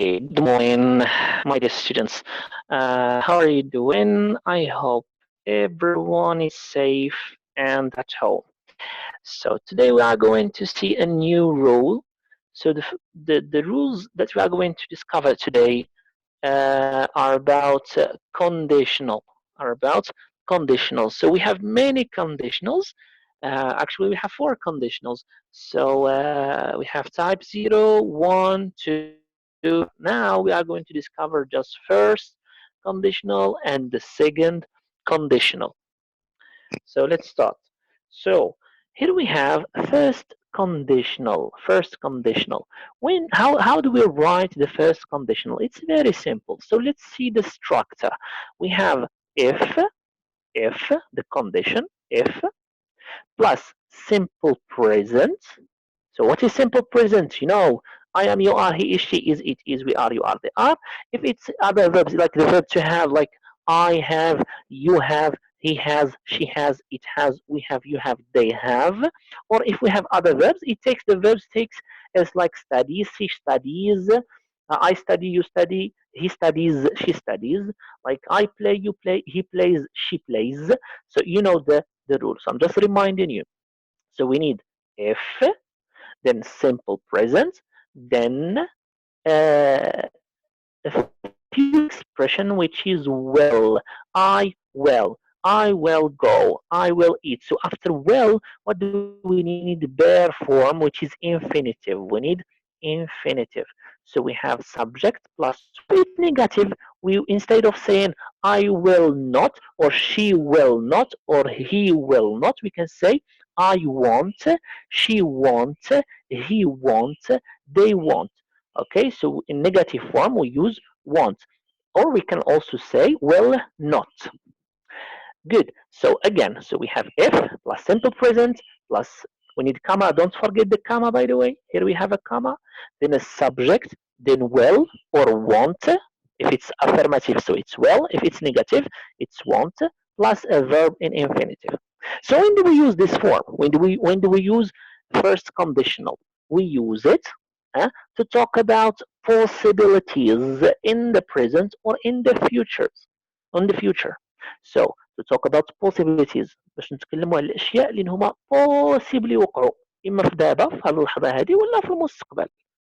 Good morning, my dear students. How are you doing? I hope everyone is safe and at home. So today we are going to see a new rule. So the rules that we are going to discover today are about conditional. Are about conditionals. So we have many conditionals. Actually, we have four conditionals. So we have type 0, 1, 2. Now we are going to discover just first conditional and the second conditional. So let's start. So here we have first conditional. First conditional. How do we write the first conditional? It's very simple. So let's see the structure. We have if the condition, if plus simple present. So what is simple present? You know, I am, you are, he is, she is, it is, we are, you are, they are. If it's other verbs like the verb to have, like I have, you have, he has, she has, it has, we have, you have, they have. Or if we have other verbs, it takes the verbs takes as like studies, she studies, I study, you study, he studies, she studies. Like I play, you play, he plays, she plays. So you know the rules. I'm just reminding you. So we need if, then simple present, then a few expression which is well, I will go, I will eat. So after well, what do we need? Bare form, which is infinitive. We need infinitive. So we have subject plus with negative. We instead of saying I will not or she will not or he will not, we can say I want, she wants, he wants, they want. Okay, so in negative form we use want. Or we can also say will not. Good. So again, so we have if plus simple present plus we need comma. Don't forget the comma, by the way. Here we have a comma, then a subject, then will or want. If it's affirmative, so it's will. If it's negative, it's want plus a verb in infinitive. So when do we use this form? When do we use first conditional? We use it to talk about possibilities in the present or in the future. On the future. So to talk about possibilities باش نتكلموا على الاشياء اللي هما possibly يوقعوا اما في دابا في هذه اللحظه هذه ولا في المستقبل.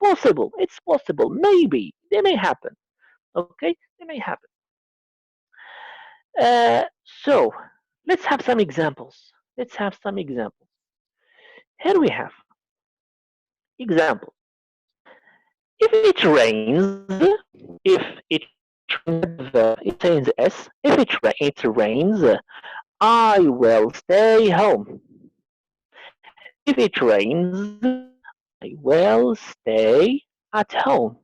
Possible, it's possible, maybe they may happen. Okay, they may happen. So let's have some examples. Let's have some examples. Here we have examples. If it rains, if it it says S. If it rains, I will stay home. If it rains, I will stay at home.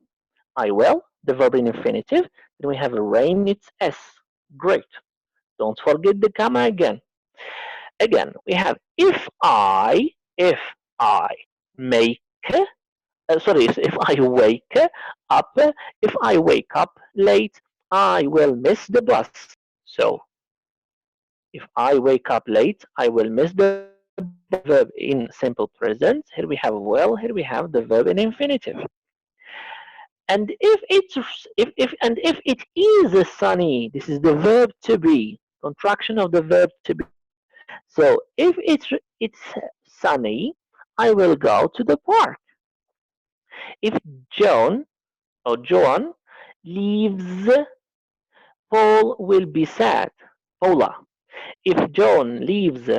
I will, the verb in infinitive. Then we have a rain, it's S. Great. Don't forget the comma again. Again, we have if I make, if I wake up, if I wake up late, I will miss the bus. So, if I wake up late, I will miss the verb in simple present. Here we have will, here we have the verb in infinitive. And if it is sunny, this is the verb to be, contraction of the verb to be. So if it's sunny, I will go to the park. If John or Joan leaves, Paul will be sad. Paula. If John leaves,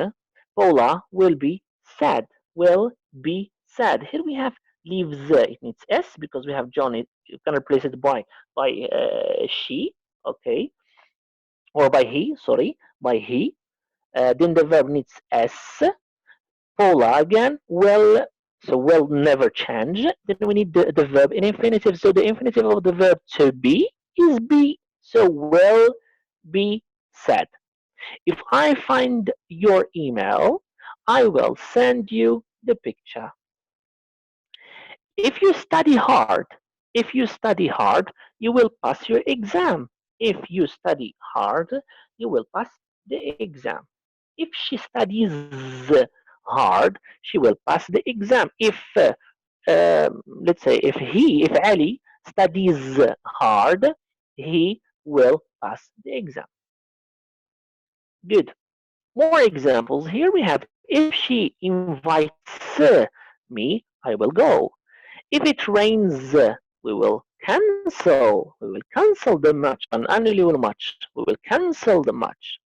Paula will be sad. Will be sad. Here we have leaves. It needs S because we have John. You can replace it by she. Okay. Or by he. Sorry. By he. Then the verb needs S. Paula again. Will. So will never change. Then we need the verb in infinitive. So the infinitive of the verb to be is be. So will be sad. If I find your email, I will send you the picture. If you study hard, you will pass your exam. If you study hard, you will pass the exam. If she studies hard, she will pass the exam. If let's say if Ali studies hard, he will pass the exam. Good. More examples. Here we have, if she invites me, I will go. If it rains, we will cancel. We will cancel the match, an annual match. We will cancel the match.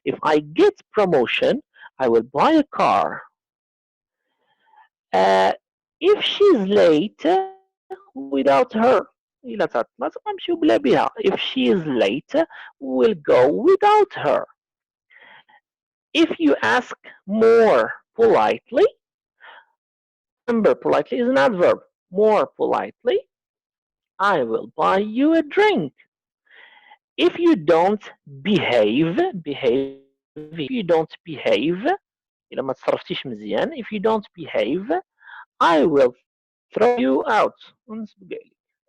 If I get promotion, I will buy a car. If she's late, without her, if she is late, we'll go without her. If you ask more politely, remember, politely is an adverb. More politely, I will buy you a drink. If you don't behave, if you don't behave, إذا ما تصرفتيش مزيان, if you don't behave, I will throw you out.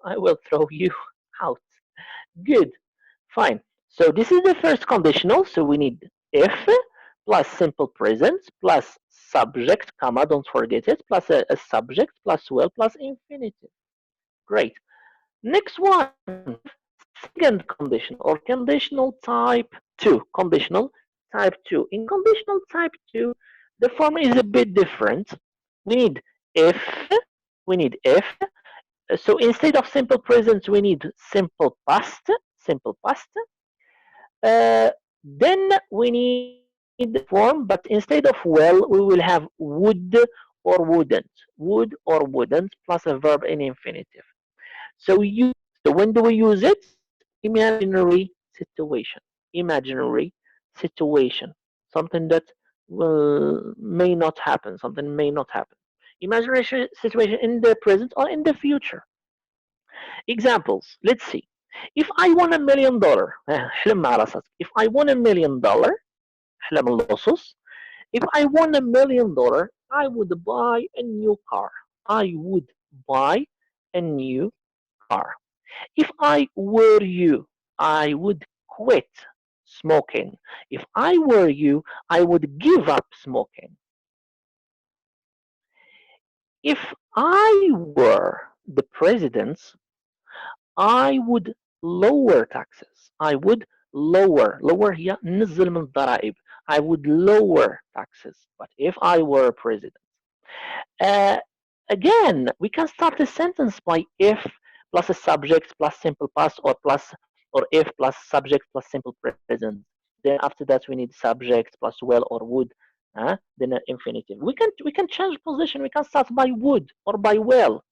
I will throw you out. Good. Fine. So this is the first conditional. So we need if plus simple present plus subject, comma, don't forget it, plus a subject plus will plus infinitive. Great. Next one, second condition or conditional type 2. Conditional type 2. In conditional type 2, the form is a bit different. We need if. We need if. So instead of simple present, we need simple past. Simple past. Then we need the form, but instead of will, we will have would or wouldn't. Would or wouldn't plus a verb in infinitive. So when do we use it? Imaginary situation. Imaginary situation. Something that may not happen. Something may not happen. Imaginary situation in the present or in the future. Examples. Let's see. If I won $1 million, if I won $1 million, if I won $1 million, I would buy a new car. I would buy a new car. If I were you, I would quit smoking. If I were you, I would give up smoking. If I were the president, I would lower taxes. I would lower هي نزل من الضرائب. I would lower taxes. But if I were president, again, we can start a sentence by if plus a subject plus simple past or if plus subject plus simple present. Then after that we need subject plus will or would. Then an infinitive. We can change position. We can start by would or by will.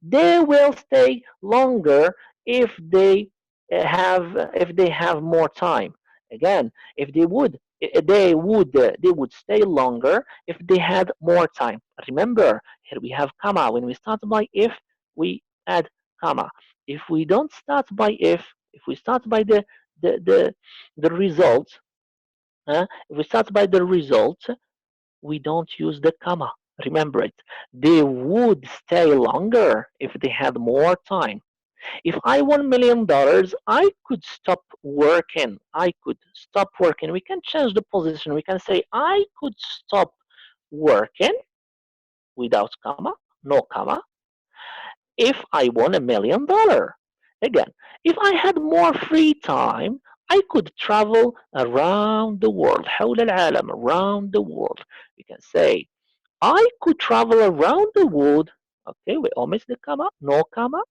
They will stay longer if they have more time. Again, if they would stay longer if they had more time. Remember, here we have comma. When we start by if, we add comma. If we don't start by if we start by the result, if we start by the result, we don't use the comma. Remember it. They would stay longer if they had more time. If I won $1 million, I could stop working. I could stop working. We can change the position. We can say I could stop working without comma, no comma, if I won $1 million. Again, if I had more free time, I could travel around the world. حول العالم, around the world. We can say I could travel around the world. Okay, we omit the comma, no comma.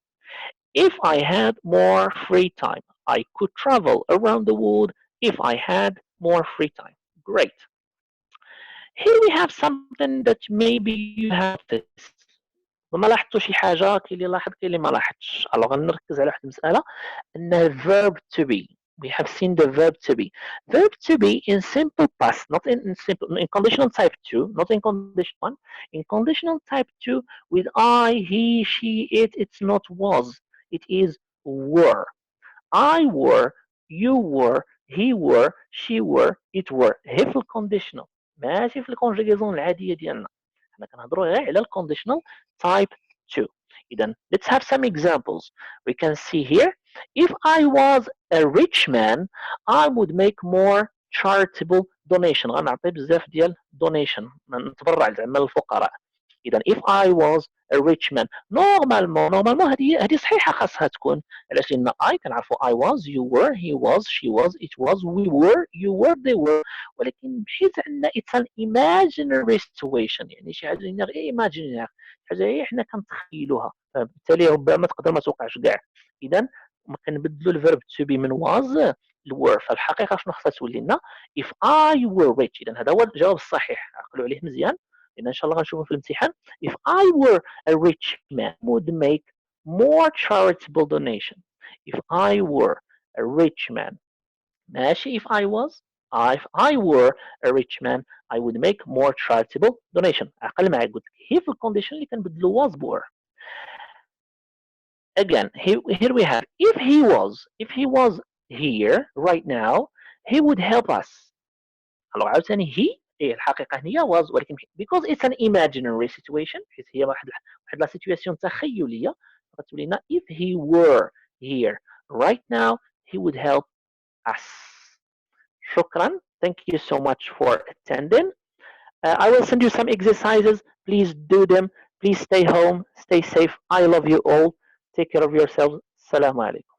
If I had more free time, I could travel around the world if I had more free time. Great. Here we have something that maybe you have noticed. وما لاحظتوا شي حاجة؟ كاين اللي لاحظ كاين اللي ما لاحظش. Alors غنركز على واحد المسألة أنها verb to be. We have seen the verb to be. Verb to be in simple past, not in conditional type 2, not in conditional 1. In conditional type 2, with I, he, she, it's not was. It is were. I were, you were, he were, she were, it were. هي في الكونديشنال ماشي في الكونجيغيزون العادية ديالنا. حنا كنهضروا غير على الكونديشنال type 2. إذا let's have some examples. We can see here. If I was a rich man, I would make more charitable donation. غنعطي بزاف ديال donation. نتبرع زعما للفقراء. إذا if I was a rich man نورمالمون هذه صحيحة خاصها تكون. علاش؟ لأن I كنعرفوا I was, you were, he was, she was, it was, we were, you were, they were. ولكن بحيث عندنا it's an imaginary situation، يعني شي حاجة اللي غير imaginary، حاجة هي حنا كنتخيلوها، فبالتالي ربما تقدر ما توقعش كاع. إذا كنبدلوا الفيرب to be من was الور. فالحقيقة شنو خصها تولي لنا؟ if I were rich. إذا هذا هو الجواب الصحيح، عقلوا عليه مزيان لأن إن شاء الله غنشوفه في الامتحان. if I were a rich man would make more charitable donation. if I were a rich man ماشي if I was. if I were a rich man I would make more charitable donation. عقل معايا، قلت لك هي في الكونديشن اللي كنبدلوا was بور. Again, here we have if he was here right now he would help us. alors عاوتاني he الحقيقة هي was، ولكن because it's an imaginary situation، حيت هي واحد لا سيتوياسيون تخيلية، غتولي لنا if he were here right now he would help us. شكرا. Thank you so much for attending. I will send you some exercises. Please do them. Please stay home. Stay safe. I love you all. Take care of yourselves. Assalamu alaikum.